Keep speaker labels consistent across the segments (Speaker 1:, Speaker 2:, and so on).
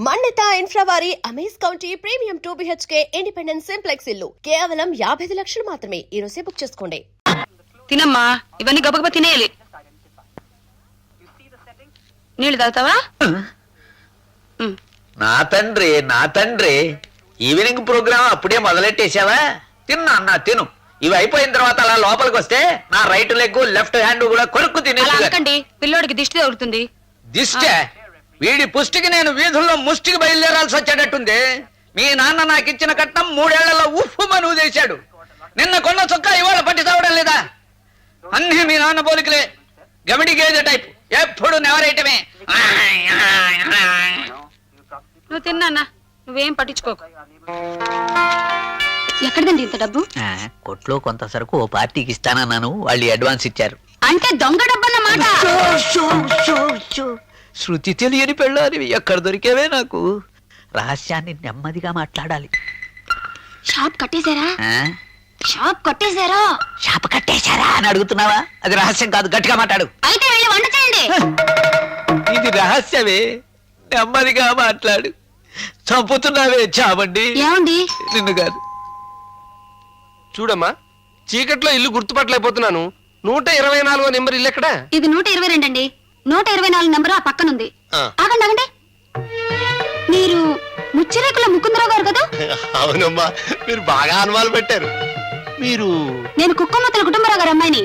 Speaker 1: మన్నిత infra వారి amaze county premium 2 BHK independent simplex ఇల్లు కేవలం 55 లక్షలు మాత్రమే. ఈ రోజే బుక్ చేసుకోండి.
Speaker 2: తినమ్మా, ఇవన్నీ గబగబా తినేయాలి. నీళ్ళు తాగుతావా?
Speaker 3: నా తండ్రి ఈవినింగ్ ప్రోగ్రామ్ అప్పుడే మొదలెట్టేసావా? తిన్నా అన్నా తిను. ఇవి అయిపోయిన తర్వాత అలా లోపలికి వస్తే నా రైట్ లెగ్ లెఫ్ట్ హ్యాండ్ కూడా కొరుక్కు తినేకండి.
Speaker 2: పిల్లోడికి దిష్టి తగులుతుంది.
Speaker 3: దిష్టే? వీడి పుష్టికి నేను వీధుల్లో ముష్టికి బయలుదేరాల్సి వచ్చేటట్టుంది. మీ నాన్న నాకు ఇచ్చిన కట్నం 3 ఏళ్లలో ఉఫ్ఫు మనువు చేశాడు. నిన్న కొన్న చొక్కా ఇవాళ పట్టి చావడం లేదా? అన్ని మీ నాన్న పోలికలే. గమిడి గేదె టైప్, ఎప్పుడు నెవరేయటమే.
Speaker 2: నువ్వు తిన్నా, నువ్వేం పట్టించుకోకు. ఎక్కడదండి ఇంత డబ్బు?
Speaker 3: కొట్లో కొంత సరుకు ఓ పార్టీకి ఇస్తానన్నాను, వాళ్ళు అడ్వాన్స్ ఇచ్చారు.
Speaker 2: అంటే దొంగ డబ్బు అన్నమాట.
Speaker 3: శృతి తెలియని పెళ్ళాలి, ఎక్కడ దొరికేవే నాకు. రహస్యాన్ని నెమ్మదిగా మాట్లాడాలి.
Speaker 2: షాప్ కట్టేశారా? షాప్ కట్టేశారా?
Speaker 3: షాప్ కట్టేశారా అని అడుగుతున్నావా? అది రహస్యం కాదు, గట్టిగా మాట్లాడు.
Speaker 2: అయితే వెళ్ళి వంట చేయండి.
Speaker 3: ఇది రహస్యమే, నెమ్మదిగా మాట్లాడు. చంపుతున్నావే చావండి.
Speaker 2: ఏమండి?
Speaker 3: నిన్ను కాదు.
Speaker 4: చూడమ్మా, చీకట్లో ఇల్లు గుర్తుపట్టలేకపోతున్నాను. 124వ నెంబర్ ఇల్లు ఎక్కడా?
Speaker 2: ఇది 122 అండి. 124 నెంబర్ ఆ పక్కనుంది. ఆగండి ఆగండి, మీరు ముచ్చిరేకుల ముకుందరావు గారు కదా?
Speaker 4: అవునమ్మా, మీరు బాగా అనుమానం పెట్టారు.
Speaker 2: నేను కుక్కమ్మతల కుటుంబరావు గారు అమ్మాయిని.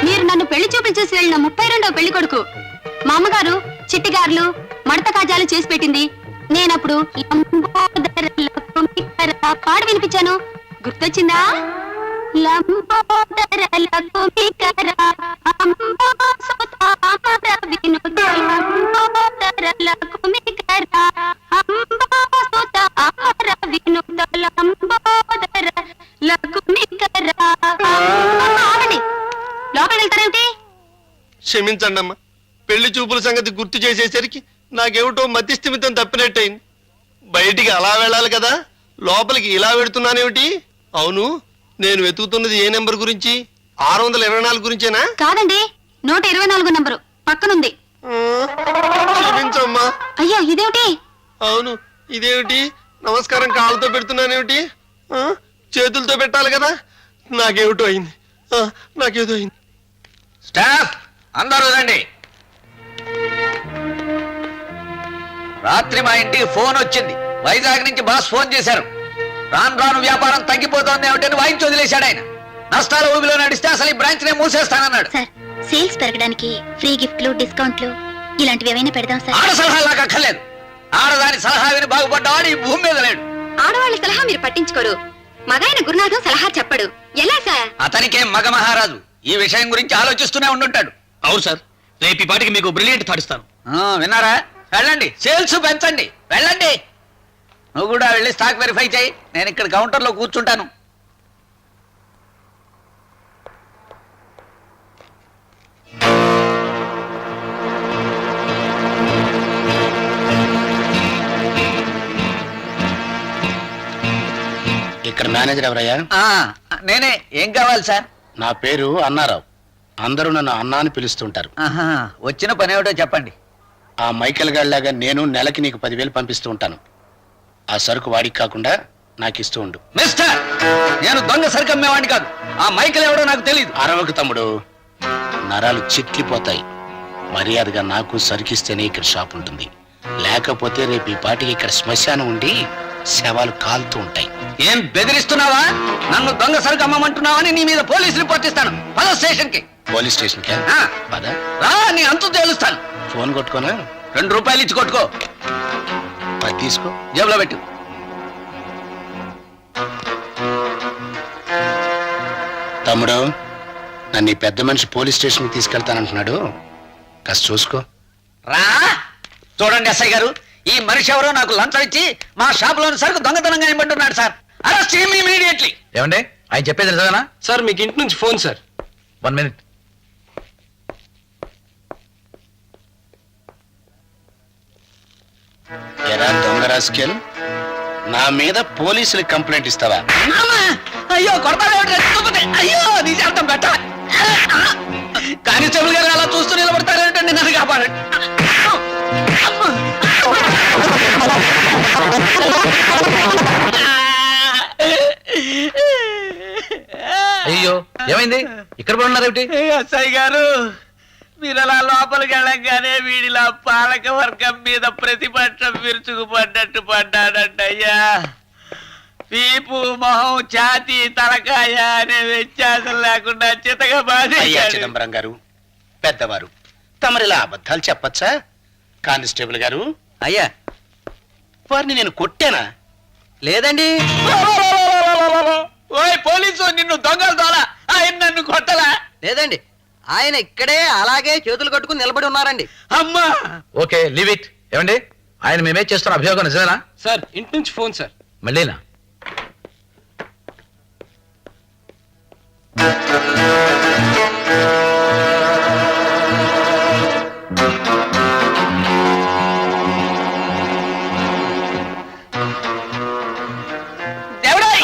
Speaker 2: మీరు నన్ను పెళ్లి చూపులు చేసి వెళ్ళిన 32వ పెళ్లి కొడుకు. మా అమ్మగారు చిట్టిగారులు మడత కాజాలు చేసి పెట్టింది. నేనప్పుడు పాడు వినిపించాను, గుర్తొచ్చిందా? లోపల వెళ్తారేమిటి?
Speaker 4: క్షమించండి అమ్మా, పెళ్లి చూపుల సంగతి గుర్తు చేసేసరికి నాకేమిటో మధ్యస్థిమితం తప్పినట్టయింది. బయటికి అలా వెళ్ళాలి కదా, లోపలికి ఇలా వెడుతున్నానేమిటి? అవును, నేను వెతుకుతున్నది ఏ నెంబర్ గురించి? 624 గురించేనా?
Speaker 2: కాదండి, 124 నంబరు పక్కనుంది.
Speaker 4: క్షమించమ్మా.
Speaker 2: అయ్యో, ఇదేమిటి?
Speaker 4: అవును, ఇదేమిటి? నమస్కారం కాళ్ళతో పెడుతున్నానేమిటి? చేతులతో పెట్టాలి కదా. నాకేమిటో అయింది, నాకేదో అయింది.
Speaker 3: స్టాఫ్ అందరూ రండి. రాత్రి మా ఇంటికి ఫోన్ వచ్చింది. వైజాగ్ నుంచి బాస్ ఫోన్ చేశారు. రాను రాను వ్యాపారం తగ్గిపోతోంది ఏమిటని వాయించి వదిలేశాడు ఆయన. నష్టాల ఊబిలో నడిస్తే అసలు ఈ బ్రాంచ్ నే మూసేస్తానన్నాడు.
Speaker 5: సార్, సేల్స్ పెరగడానికి ఫ్రీ గిఫ్ట్లు, డిస్కౌంట్లు ఇలాంటివి ఏమైనా పెడదాం సార్.
Speaker 3: ఆడ సలహా నాకు అక్కర్లేదు. ఆడదాని సలహా విని బాగుపడ్డవాడు ఈ భూమి మీద లేడు.
Speaker 2: ఆడవాళ్ళ సలహా మీరు పట్టించుకోరు. మగాయన గురునాథం సలహా చెప్పడు. ఎలా సార్?
Speaker 3: అతనికేం మగ మహారాజు ఈ విషయం గురించి ఆలోచిస్తూనే ఉండుంటాడు.
Speaker 4: అవును సార్, రేపు ఈ పాటికి మీకు బ్రిలియంట్ తాడిస్తాను.
Speaker 3: విన్నారా? వెళ్ళండి, సేల్స్ పెంచండి, వెళ్ళండి. నువ్వు కూడా వెళ్ళి స్టాక్ వెరిఫై చేయి. నేను ఇక్కడ కౌంటర్లో కూర్చుంటాను.
Speaker 6: ఇక్కడ మేనేజర్ ఎవరయ్యా?
Speaker 3: నేనే. ఏం కావాలి సార్?
Speaker 6: నా పేరు అన్నారావు. అందరూ నన్ను అన్నా అని పిలుస్తుంటారు.
Speaker 3: వచ్చిన పని ఏమిటో చెప్పండి.
Speaker 6: ఆ మైకేల్ గారిలాగా నేను నెలకి నీకు 10,000 పంపిస్తూ ఉంటాను. ఆ సరుకు వాడికి కాకుండా నాకు ఇస్తూ ఉండు.
Speaker 3: మిస్టర్, నేను దొంగ సరుకు అమ్మేవాడిని కాదు. ఆ మైకేల్ ఎవడో నాకు తెలియదు.
Speaker 6: అరవకు తమ్ముడు, నరాలు చిట్లిపోతాయి. మర్యాదగా నాకు సరుకిస్తేనే ఇక్కడ షాప్ ఉంటుంది. లేకపోతే రేపు ఈ పాటికి ఇక్కడ శ్మశానం ఉండి శవాలు కాలుతూ ఉంటాయి.
Speaker 3: ఏం బెదిరిస్తున్నావా? నన్ను దొంగ సరుకు అమ్మమంటున్నావని నీ మీద పోలీస్ రిపోర్ట్ ఇస్తాను. పద స్టేషన్ కి.
Speaker 6: పోలీస్ స్టేషన్ కి పద.
Speaker 3: రా, నీ అంతు తేలుస్తాను.
Speaker 6: ఫోన్ కొట్టుకోనా?
Speaker 3: 2 రూపాయలు ఇచ్చి కొట్టుకో.
Speaker 6: 10 తీసుకో,
Speaker 3: జేబులో పెట్టు.
Speaker 6: తమ్ముడు, నన్ను ఈ పెద్ద మనిషి పోలీస్ స్టేషన్ కి తీసుకెళ్తానంటున్నాడు, కాస్త చూసుకో.
Speaker 3: రా. చూడండి ఎస్ఐ గారు, ఈ మనిషి ఎవరో నాకు లంచం ఇచ్చి మా షాప్ లోని సరుకు దొంగతనంగా ఇవ్వమంటున్నాడు సార్. Arrest him immediately.
Speaker 7: ఏమండి, ఆయన చెప్పేది నిజమేనా?
Speaker 4: సార్, మీకు ఇంటి నుంచి ఫోన్ సార్.
Speaker 7: 1 minute.
Speaker 6: ఎరా దొంగ రాస్కెల్, నా మీద పోలీసులకు కంప్లైంట్ ఇస్తావా?
Speaker 3: అయ్యో, కొడతాడు. అయ్యో, నీ చేతం పెట్ట. కానిస్టేబుల్ గారు అలా చూస్తూ నిలబడతారేంటండి? నన్ను కాపాడండి.
Speaker 7: ఏమైంది ఇక్కడ పడి ఉన్నారేమిటి?
Speaker 3: ఎస్ఐ గారు, మీరు అలా లోపలికి వెళ్ళగానే వీడిలా పాలక వర్గం మీద ప్రతిపక్షం విరుచుకుపడ్డట్టు పడ్డాడంట అయ్యా. వీపు, మొహం, ఛాతీ, తలకాయ అనే వ్యత్యాసం లేకుండా చితగా
Speaker 6: అయ్యా
Speaker 3: బాధ.
Speaker 6: చిదంబరం గారు, పెద్దవారు, తమరిలా అబద్ధాలు చెప్పచ్చా? కానిస్టేబుల్ గారు,
Speaker 3: అయ్యా
Speaker 6: వారిని నేను కొట్టానా?
Speaker 3: లేదండి. ఓయ్ పోలీసు, నిన్ను దొంగలు దోల, ఆయన నన్ను కొట్టలా? లేదండి, ఆయన ఇక్కడే అలాగే చేతులు కట్టుకుని నిలబడి ఉన్నారండి. అమ్మా.
Speaker 7: Okay, leave it. ఏమండి, ఆయన మేమే చేస్తున్న అభియోగం నిజమేనా?
Speaker 3: సార్, ఇంటి నుంచి ఫోన్ సార్.
Speaker 7: మళ్ళీనా?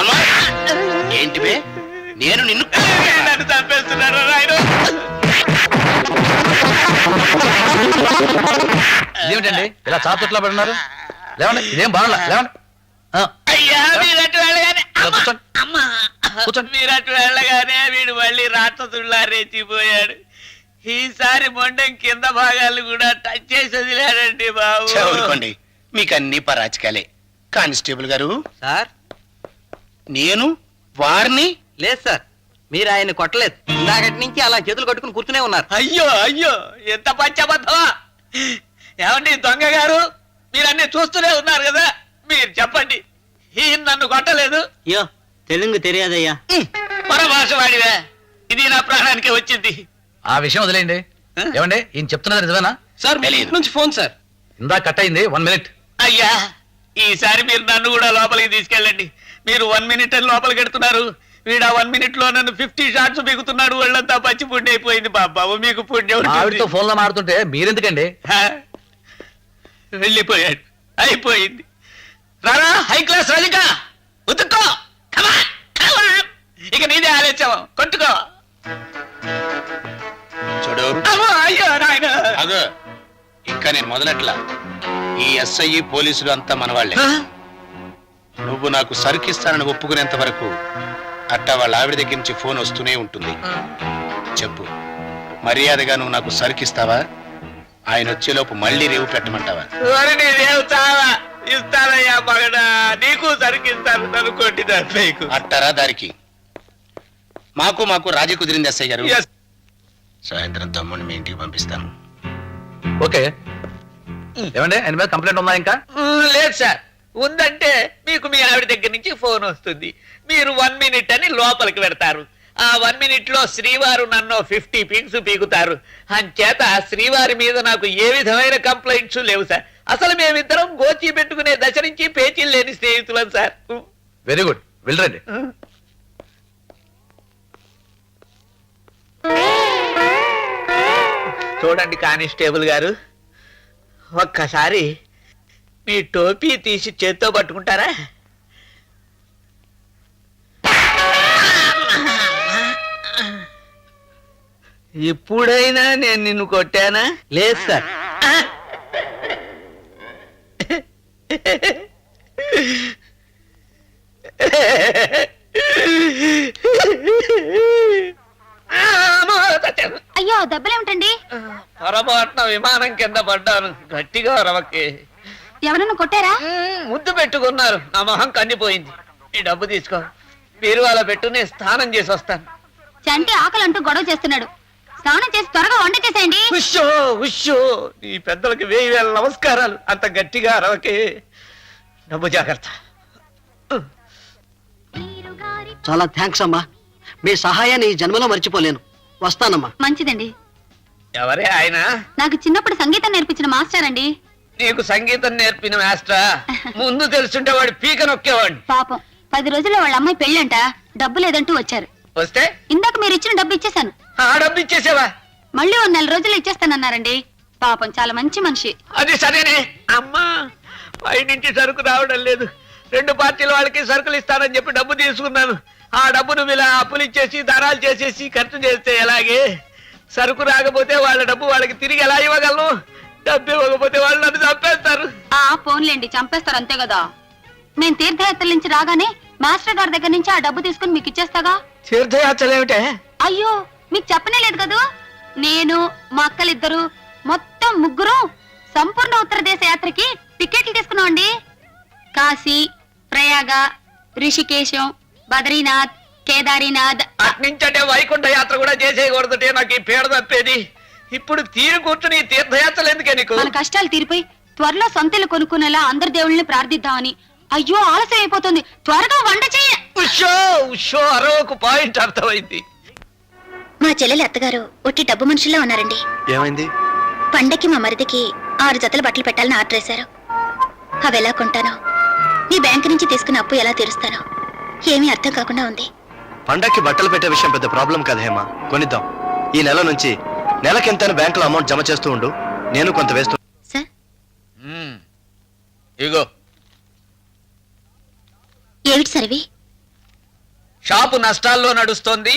Speaker 6: అమ్మా! ఏంటివే? నేను నిన్ను
Speaker 3: నన్ను చంపేస్తున్నారు ఆయన.
Speaker 7: ఇదేమిటండి ఇలా చాతుట్లో పడి ఉన్నారు? లేవండి, ఇదేం బాగుందా? లేవండి. ఆ,
Speaker 3: అయ్యా, మీరట్టు వెళ్ళగానే
Speaker 7: ఇలా కూర్చోండి.
Speaker 3: అమ్మా,
Speaker 7: కూర్చోండి.
Speaker 3: మీరట్టు వెళ్ళగానే వీడు మళ్ళీ రాక్షసుల్లా రెచ్చిపోయాడు. ఈసారి మొండం కింద భాగాలు కూడా టచ్ చేసి వదిలాడండి బాబు.
Speaker 6: చదువుకోండి, మీకు అన్ని పరాచకాలే. కానిస్టేబుల్ గారు,
Speaker 3: సార్,
Speaker 6: నేను వారిని
Speaker 3: లేదు సార్, మీరు ఆయన కొట్టలేదు. ఇందాకటి నుంచి అలా చేతులు కట్టుకుని కూర్చునే ఉన్నారు. అయ్యో అయ్యో, ఎంత పచ్చబద్ధమా! ఏమండి దొంగ గారు, మీరన్నీ చూస్తూనే ఉన్నారు కదా, మీరు చెప్పండి, ఈయన నన్ను కొట్టలేదు?
Speaker 8: అయ్యో తెలుగు తెలియదయ్యా.
Speaker 3: పరభాష వాడివే, ఇది నా ప్రాణానికి వచ్చింది.
Speaker 7: ఆ విషయం వదిలేయండి. ఏమండి, ఈయన చెప్తున్నది నిజమేనా?
Speaker 3: సార్, మీ
Speaker 6: తెలీదు.
Speaker 3: ఇంటి నుంచి ఫోన్ సార్.
Speaker 7: ఇందా కట్ అయింది. 1 మినిట్.
Speaker 3: అయ్యా, ఈసారి మీరు నన్ను కూడా లోపలికి తీసుకెళ్ళండి. మీరు 1 మినిట్ అని లోపలికి ఎడుతున్నారు. వీడు ఆ 1 మినిట్ లో నన్ను 50 షాట్స్ బిగుతున్నాడు. వాళ్ళంతా పచ్చి పుండి అయిపోయింది. బాబు మీకు పుణ్యం ఉంటుంది.
Speaker 7: ఆవిడతో ఫోన్ లో మాడుతుంటే మీరెందుకండి?
Speaker 3: హా? వెళ్ళిపోయాడు, అయిపోయింది. రారా హై క్లాస్ రజిక, ఉతుక్కో. Come on, come on. ఇక నీదే ఆలోచన, కొట్టుకో.
Speaker 6: చూడు,
Speaker 3: అమ్మా, అయ్యో నాయన.
Speaker 6: అగో, ఇంకా నేను మొదలెట్లా. ఈ ఎస్ఐ పోలీసులు అంతా మనవాళ్లే. నువ్వు నాకు సరుకిస్తానని ఒప్పుకునేంత వరకు అట్టా వాళ్ళ ఆవిడ దగ్గర నుంచి ఫోన్ వస్తూనే ఉంటుంది. చెప్పు, మర్యాదగా నువ్వు నాకు సరుకిస్తావా? ఆయన వచ్చేలోపు మళ్ళీ రేవు పెట్టమంటావా?
Speaker 3: ఇస్తానయ్యా మగడా, నీకు సరికిస్తాను. నన్ను కొట్టిన నీకు
Speaker 6: అట్టారా దారికి? మాకు రాజీ కుదిరింది ఎస్ఐ గారు.
Speaker 3: Yes.
Speaker 6: సాయంత్రం తమ్ముడిని మీ ఇంటికి పంపిస్తాను.
Speaker 7: ఓకే. ఏమండి, ఆయన మీద కంప్లైంట్ ఉందా ఇంకా?
Speaker 3: లేదు సార్. ఉందంటే మీకు మీ ఆవిడ దగ్గర నుంచి ఫోన్ వస్తుంది. మీరు 1 మినిట్ అని లోపలికి పెడతారు. ఆ 1 మినిట్ లో శ్రీవారు నన్ను 50 పిక్స్ పీకుతారు. అంచేత శ్రీవారి మీద నాకు ఏ విధమైన కంప్లైంట్స్ లేవు సార్. అసలు మేమిద్దరం గోచి పెట్టుకునే దశ నుంచి పేచీలు లేని స్నేహితులం సార్.
Speaker 7: వెరీ గుడ్, వెళ్ళండి.
Speaker 3: చూడండి కానిస్టేబుల్ గారు, ఒక్కసారి మీ టోపీ తీసి చేత్తో పట్టుకుంటారా? ఇప్పుడైనా నేను నిన్ను కొట్టానా? లేదు సార్.
Speaker 2: అయ్యో దెబ్బలేమిటండి?
Speaker 3: పొరపాటున విమానం కింద పడ్డాను. గట్టిగా రవకి.
Speaker 2: ఎవరన్నా కొట్టారా?
Speaker 3: ముద్దు పెట్టుకున్నారు. నా మొహం కందిపోయింది. ఈ డబ్బు తీసుకో, బీరువాలో పెట్టు, నేను స్నానం చేసి వస్తాను.
Speaker 2: చంటి ఆకలి అంటూ గొడవ చేస్తున్నాడు. స్నానం చేసి త్వరగా వంట చేసేయండి.
Speaker 3: ఉష్షో ఉష్షో, నీ పెద్దలకి 1000 నమస్కారాలు. అంత గట్టిగా రవకి. డబ్బు జాగ్రత్త.
Speaker 8: చాలా థ్యాంక్స్ అమ్మా, మీ సహాయాన్ని ఈ జన్మలో మర్చిపోలేను. వస్తానమ్మా.
Speaker 2: మంచిదండి.
Speaker 3: ఎవరే ఆయన?
Speaker 2: నాకు చిన్నప్పుడు సంగీతం నేర్పించిన మాస్టర్ అండి.
Speaker 3: నీకు సంగీతం నేర్పిన మాస్టరా? ముందు తెలుసుంటే వాడు పీక నొక్కేవాడిని.
Speaker 2: పాపం 10 రోజుల్లో వాళ్ళ అమ్మాయి పెళ్ళంట. డబ్బు లేదంటూ వచ్చారు.
Speaker 3: వస్తే
Speaker 2: ఇందాక మీరు ఇచ్చిన డబ్బు ఇచ్చేశాను.
Speaker 3: ఆ డబ్బు ఇచ్చేసావా?
Speaker 2: మళ్ళీ 1 నెల రోజుల్లో ఇచ్చేస్తానన్నారండి. పాపం చాలా మంచి మనిషి.
Speaker 3: అది సరేనే. అమ్మా, పై నుంచి సరుకు రావడం లేదు. 2 పార్టీల వాళ్ళకి సరుకులు ఇస్తానని చెప్పి డబ్బు తీసుకున్నాను. ఆ డబ్బు నువ్వు ఇలా అప్పులు ఇచ్చేసి దారాలు చేసేసి ఖర్చు చేస్తే ఎలాగే? సరుకు రాకపోతే వాళ్ళ డబ్బు వాళ్ళకి తిరిగి ఎలా ఇవ్వగలను? డబ్బు ఇవ్వకపోతే వాళ్ళు నన్ను చంపేస్తారు.
Speaker 2: ఆ ఫోన్లేండి, చంపేస్తారు అంతే కదా. మేము తీర్థయాత్రల నుంచి రాగానే మాస్టర్ గారి దగ్గర నుంచి ఆ డబ్బు తీసుకుని మీకు ఇచ్చేస్తాగా.
Speaker 3: తీర్థయాత్రలు ఏమిటే?
Speaker 2: అయ్యో మీకు చెప్పనే లేదు కదూ. నేను మా అక్కలిద్దరు మొత్తం ముగ్గురు సంపూర్ణ ఉత్తర దేశ యాత్రకి టికెట్లు తీసుకున్నామండి. కాశీ, ప్రయాగ, రిషికేశం, బద్రీనాథ్, కేదారీనాథ్.
Speaker 3: అట్నుంచంటే వైకుంఠ యాత్ర కూడా చేసేయకూడదంటే నాకు ఈ పేడ తప్పేది. ఇప్పుడు తీరు కూర్చుని ఈ తీర్థయాత్రలు ఎందుకే నీకు?
Speaker 2: మన కష్టాలు తీరిపోయి త్వరలో సొంతలు కొనుక్కునేలా అందరి దేవుళ్ళని ప్రార్థిద్దామని. అయ్యో ఆలస్యం అయిపోతుంది, త్వరగా వంట చెయ్య.
Speaker 3: ఉషో అరవకు పాయింట్ అర్థమైంది.
Speaker 5: మా చెల్లెలి అత్తగారు ఒట్టి డబ్బు మనుషుల్లో ఉన్నారండి.
Speaker 4: ఏమైంది?
Speaker 5: పండక్కి మా మరిదికి 6 జతల బట్టలు పెట్టాలని ఆర్డర్ వేశారు. అవి ఎలా కొంటానో, మీ బ్యాంకు నుంచి తీసుకున్న అప్పు ఎలా తీరుస్తానో ఏమీ అర్థం కాకుండా ఉంది.
Speaker 9: పండక్కి బట్టలు పెట్టే విషయం పెద్ద ప్రాబ్లం కదా హేమ, కొనిద్దాం. ఈ నెల నుంచి నెలకింతని బ్యాంకులో అమౌంట్ జమ చేస్తూ ఉండు, నేను కొంత వేస్తూ.
Speaker 5: సార్
Speaker 3: ఇగో
Speaker 5: ఏమిటి సార్ ఇవి?
Speaker 3: షాపు నష్టాల్లో నడుస్తోంది.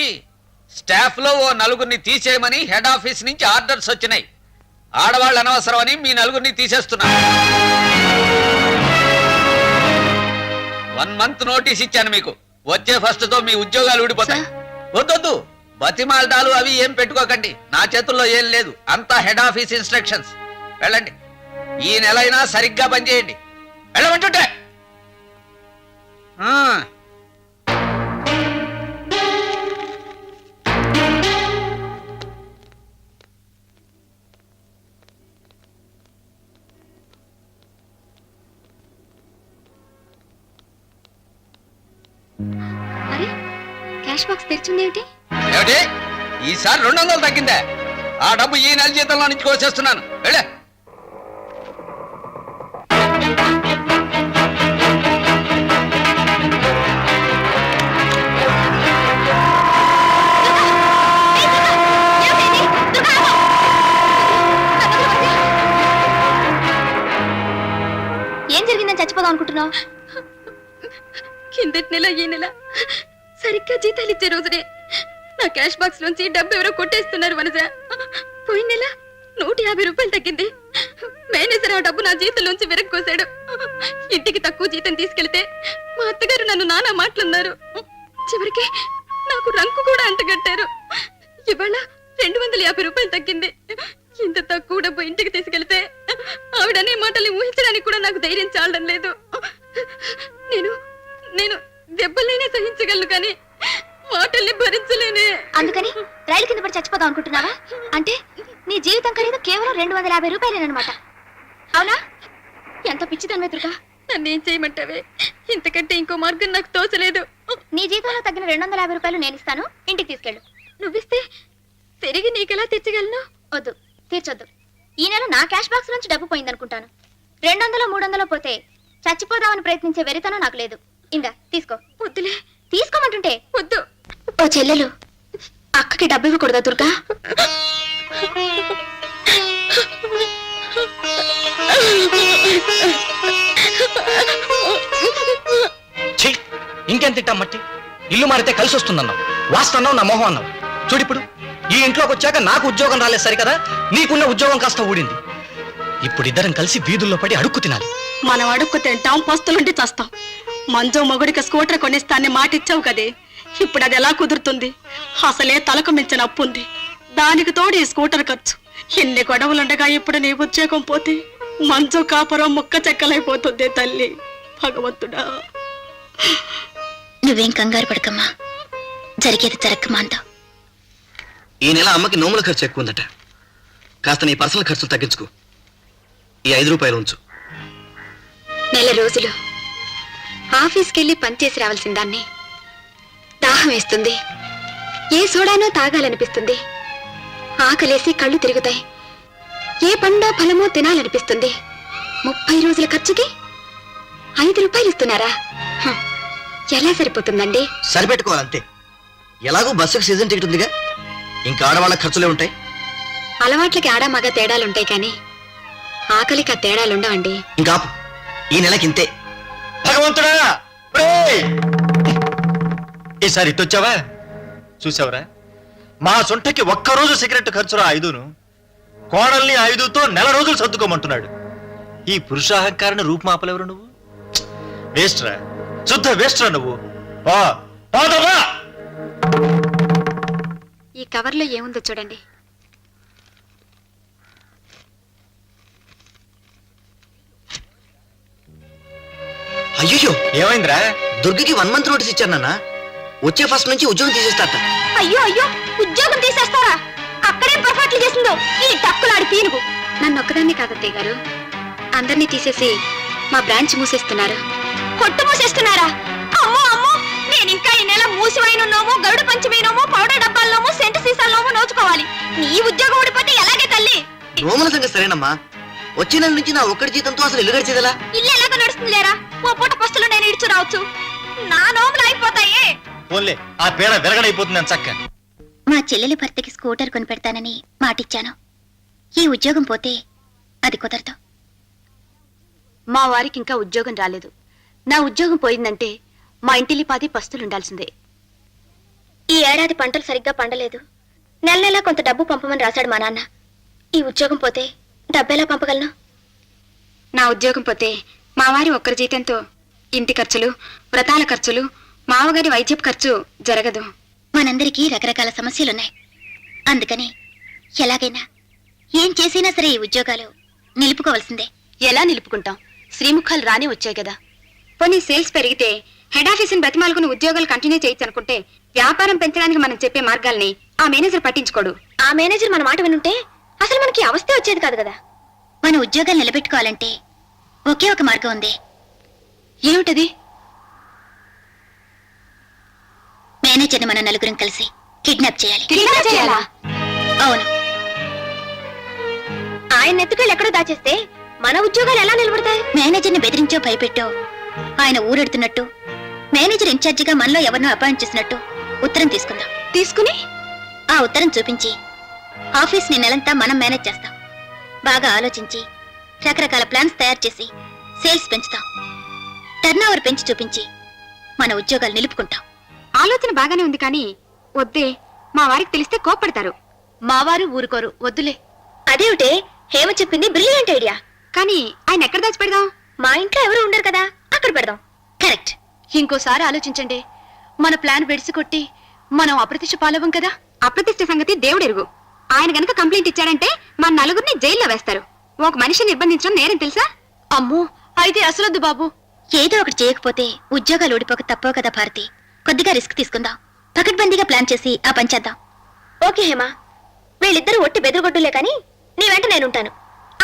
Speaker 3: స్టాఫ్ లో ఓ నలుగురిని తీసేయమని హెడ్ ఆఫీస్ నుంచి ఆర్డర్స్ వచ్చినాయి. ఆడవాళ్ళు అనవసరం అని మీ నలుగురిని తీసేస్తున్నా. 1 మంత్ నోటీస్ ఇచ్చాను మీకు. వచ్చే ఫస్ట్ తో మీ ఉద్యోగాలు ఊడిపోతాయి. వద్దొద్దు, బతిమాలటాలు అవి ఏం పెట్టుకోకండి. నా చేతుల్లో ఏం లేదు, అంతా హెడ్ ఆఫీస్ ఇన్స్ట్రక్షన్స్. వెళ్ళండి. ఈ నెలైనా సరిగ్గా పనిచేయండి. వెళ్ళమంటుంటే
Speaker 2: అరే క్యాష్ బాక్స్ తెరిచిందేమిటి?
Speaker 3: ఏమిటి ఈసారి 200 తగ్గిందే? ఆ డబ్బు ఈ నెల జీతంలో నుంచి కోసేస్తున్నాను. వెళ్ళే.
Speaker 2: ఏం జరిగిందని చచ్చిపోదాం అనుకుంటున్నావు? కిందటి నెల ఈ నెల సరిగ్గా జీతాలు ఇచ్చే రోజునే నా క్యాష్ బాక్స్ నుంచి డబ్బు ఎవరో కొట్టేస్తున్నారు వనజ. పోయిన నెల 150 రూపాయలు తగ్గింది. మేనేజర్ ఆ డబ్బు నా జీతం నుంచి విరగ్గోశాడు. ఇంటికి తక్కువ జీతం తీసుకెళ్తే మా అత్తగారు నన్ను నానా మాటలున్నారు. చివరికి నాకు రంకు కూడా అంటగట్టారు. ఇవాళ 250 రూపాయలు తగ్గింది. ఇంత తక్కువ డబ్బు ఇంటికి తీసుకెళ్తే ఆవిడనే మాటల్ని ఊహించడానికి కూడా నాకు ధైర్యం చాలడం లేదు. నేను నేను దెబ్బలైనా సహించగలను కానీ మాటల్ని భరించలేనే. అందుకని రైలు కింద పడి చచ్చిపోదాం అనుకుంటున్నావా? అంటే నీ జీవితం ఖరీదు కేవలం 250 రూపాయలేనమాట. అవునా? ఎంత పిచ్చిదాన్ని వెతురుగా. నన్నేం చేయమంటావే? ఇంతకంటే ఇంకో మార్గం నాకు తోచలేదు. నీ జీతంలో తగ్గిన 250 రూపాయలు నేను ఇస్తాను, ఇంటికి తీసుకెళ్ళు. నువ్విస్తే తిరిగి నీకెలా తీర్చగలను? వద్దు, తీర్చొద్దు. ఈ నెల నా క్యాష్ బాక్స్ నుంచి డబ్బు పోయిందనుకుంటాను. 200 300 పోతే చచ్చిపోదామని ప్రయత్నించే వెరితనం నాకు లేదు. ఇందా తీసుకో. వద్దులే. తీసుకోమంటుంటే వద్దు. ఓ చెల్లెలు, అక్కకి డబ్బు ఇవ్వకూడదా దుర్గా?
Speaker 7: ఇంకెంత తిట్టా మట్టి? ఇల్లు మారితే కలిసి వస్తుందన్నావు, వాస్తన్నావు, నా మొహం అన్నావు. చూడిప్పుడు ఈ ఇంట్లోకి వచ్చాక నాకు ఉద్యోగం రాలేదు సరికదా, నీకున్న ఉద్యోగం కాస్త ఊడింది. ఇప్పుడు ఇద్దరం కలిసి వీధుల్లో పడి అడుక్కు తినాలి.
Speaker 10: మనం అడుక్కు తింటాం, పస్తులుండి చస్తాం. మంజు మొగుడికి స్కూటర్ కొనిస్తాన్ని మాట ఇచ్చావు కదే, ఇప్పుడు అది ఎలా కుదురుతుంది? అసలే తలకు మించిన అప్పు ఉంది, దానికి తోడు ఈ స్కూటర్ ఖర్చు. ఎన్ని గొడవలుండగా ఇప్పుడు నీ ఉద్యోగం పోతే మంజు కాపురం ముక్క చెక్కలైపోతుంది. తల్లి భగవంతుడా.
Speaker 5: నువ్వేం కంగారు పడకమ్మా, జరిగేది జరగమాంతో.
Speaker 9: ఈ నెల అమ్మకి నోముల ఖర్చు ఎక్కువ ఉందట, కాస్త నీ పర్సనల్ ఖర్చులు తగ్గించుకో. ఈ 5 రూపాయలు ఉంచు.
Speaker 2: నెల రోజులు ఆఫీస్కెళ్ళి పనిచేసి రావాల్సిన దాన్ని దాహం వేస్తుంది, ఏ సోడానో తాగాలనిపిస్తుంది, ఆకలేసి కళ్ళు తిరుగుతాయి, ఏ పండో ఫలమో తినాలనిపిస్తుంది. 30 రోజుల ఖర్చుకి 5 రూపాయలు ఇస్తున్నారా? ఎలా సరిపోతుందండి?
Speaker 9: సరిపెట్టుకోవాలంతే. ఎలాగో బస్సుకు సీజన్ టికెట్ ఉందిగా, ఇంకా ఆడవాళ్ళ ఖర్చులే ఉంటాయి.
Speaker 2: అలవాట్లకి ఆడా మగ తేడాలుంటాయి కానీ ఆకలికి ఆ తేడాలుండవండి.
Speaker 9: ఇంకా ఈ నెలకి ఇంతే.
Speaker 11: భగవంతుడా, ఈసారి ఇట్టొచ్చావా? చూసావరా, మా సొంటకి ఒక్కరోజు సిగరెట్ ఖర్చురా 5ను, కోడల్ని 5తో నెల రోజులు సర్దుకోమంటున్నాడు. ఈ పురుషాహంకారాన్ని రూపుమాపలేవరు నువ్వు? వేస్ట్రా, శుద్ధ వేస్ట్రా నువ్వు.
Speaker 2: ఈ కవర్లో ఏముందో చూడండి.
Speaker 9: అయ్యో
Speaker 11: ఏమైందిరా?
Speaker 9: దుర్గకి 1 month నోటీస్ ఇచ్చాను నాన్న. వచ్చే ఫస్ట్ నుంచి ఉద్యోగం తీసేస్తాట.
Speaker 5: అయ్యో అయ్యో, ఉద్యోగం తీసేస్తారా? అక్కడే పొరపాట్లు చేసిందో ఈ టక్కులాడి పీనుగు.
Speaker 2: నన్ను ఒక్కదాన్ని కాదత్తయ్య గారు, అందరినీ తీసేసి మా బ్రాంచ్ మూసేస్తున్నారు.
Speaker 5: కొట్టు మూసేస్తున్నారా? అమ్మో అమ్మో, నేను ఇంకా ఈ నెల మూసివైనోమో, గరుడ పంచమీనోమో, పౌడర్ డబ్బాల్లోమో, సెంటు సీసాల్లోమో నోచుకోవాలి. నీ ఉద్యోగం ఊడిపోతే ఎలాగే తల్లి?
Speaker 9: నోముల సంగతి సరేనమ్మా. వచ్చే నెల నుంచి నా ఒక్కడి జీతంతో అసలు ఇల్లు గడిచేదలా?
Speaker 5: ఇల్లు ఎలాగ నడుస్తుంది లేరా? ఓ పూట పస్తులు నేను ఇడ్చు రావచ్చు. నా నోములు అయిపోతాయే.
Speaker 11: పోన్లే, ఆ పేడ విరగడైపోతుంది చక్క.
Speaker 5: మా చెల్లెలి భర్తకి స్కూటర్ కొని పెడతానని మాటిచ్చాను. ఈ ఉద్యోగం పోతే అది కుదరదు.
Speaker 2: మా వారికి ఇంకా ఉద్యోగం రాలేదు. నా ఉద్యోగం పోయిందంటే మా ఇంటిలి పాది పస్తులుండాల్సిందే.
Speaker 5: ఈ ఏడాది పంటలు సరిగ్గా పండలేదు. నెల నెలా కొంత డబ్బు పంపమని రాశాడు మా నాన్న. ఈ ఉద్యోగం పోతే డబ్బెలా పంపగలను?
Speaker 2: నా ఉద్యోగం పోతే మా వారి ఒక్కరి జీతంతో ఇంటి ఖర్చులు, వ్రతాల ఖర్చులు, మావగారి వైద్యపు ఖర్చు జరగదు.
Speaker 5: మనందరికీ రకరకాల సమస్యలున్నాయి. అందుకని ఎలాగైనా ఏం చేసినా సరే ఈ ఉద్యోగాలు నిలుపుకోవాల్సిందే.
Speaker 2: ఎలా నిలుపుకుంటాం? శ్రీముఖాలు రాని వచ్చాయి కదా. పోనీ సేల్స్ పెరిగితే హెడ్ ఆఫీసుని బ్రతిమాలుకుని ఉద్యోగాలు కంటిన్యూ చేయొచ్చు అనుకుంటే, వ్యాపారం పెంచడానికి మనం చెప్పే మార్గాల్ని ఆ మేనేజర్ పట్టించుకోడు.
Speaker 5: ఆ మేనేజర్ మన మాట వినుంటే అసలు మనకి అవస్థ వచ్చేది కాదు కదా. మన ఉద్యోగాలు నిలబెట్టుకోవాలంటే ఒకే ఒక మార్గం ఉంది.
Speaker 2: ఏమిటది?
Speaker 5: మేనేజర్ని మన నలుగురం కలిసి కిడ్నాప్ చేయాలి.
Speaker 2: కిడ్నాప్ చేయాలా?
Speaker 5: అవును. ఆయన ఎత్తుకెళ్ళి ఎక్కడో దాచేస్తే మన ఉద్యోగాలు ఎలా నిలబడతాయి? మేనేజర్ని బెదిరించో భయపెట్టో ఆయన ఊరెడుతున్నట్టు, మేనేజర్ ఇన్ఛార్జిగా మనలో ఎవరినో అపాయింట్ చేసినట్టు ఉత్తరం తీసుకుందాం.
Speaker 2: తీసుకుని
Speaker 5: ఆ ఉత్తరం చూపించి ఆఫీస్ ని నెలంతా మనం మేనేజ్ చేస్తాం. బాగా ఆలోచించి రకరకాల ప్లాన్స్ తయారు చేసి సేల్స్ పెంచుతాం. టర్నోవర్ పెంచి చూపించి మన ఉద్యోగాలు నిలుపుకుంటాం.
Speaker 2: ఆలోచన బాగానే ఉంది, కానీ వద్దే, మా వారికి తెలిస్తే కోప్పడతారు. మా వారు ఊరుకోరు, వద్దులే.
Speaker 5: అదేమిటే, హేమ చెప్పింది బ్రిలియంట్ ఐడియా.
Speaker 2: కానీ ఆయన ఎక్కడ దాచి పెడదాం?
Speaker 5: మా ఇంట్లో ఎవరు ఉండరు కదా, అక్కడ పెడదాం. కరెక్ట్.
Speaker 2: ఇంకోసారి ఆలోచించండి. మన ప్లాన్ బెడిసి మనం అప్రతిష్ట పాలవం కదా. అప్రతిష్ట సంగతి దేవుడెరుగు. ఆయన గనక కంప్లైంట్ ఇచ్చారంటే మన నలుగురిని జైల్లో వేస్తారు. ఒక మనిషిని నిర్బంధించడం నేరం తెలుసా? అమ్మో, అయితే అసలొద్దు బాబు.
Speaker 5: ఏదో ఒకటి చేయకపోతే ఉద్యోగాలు ఊడిపోక తప్పవు కదా భారతి. కొద్దిగా రిస్క్ తీసుకుందాం. పకడ్బందీగా ప్లాన్ చేసి ఆ పని చేద్దాం. ఓకే హేమా, వీళ్ళిద్దరూ ఒట్టి బెదరగొడ్డులే కానీ నీ వెంట నేనుంటాను.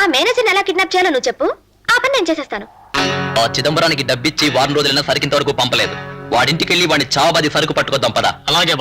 Speaker 5: ఆ మేనేజర్ని ఎలా కిడ్నాప్ చేయాలో నువ్వు చెప్పు, ఆ పని నేను చేసేస్తాను.
Speaker 7: ఆ చిదంబరానికి డబ్బిచ్చి 1 రోజులైనా సరికింత వరకు పంపలేదు. వాడింటికెళ్ళి వాడిని చావబాది సరుకు పట్టుకొద్దాం పదా.
Speaker 11: అలాగే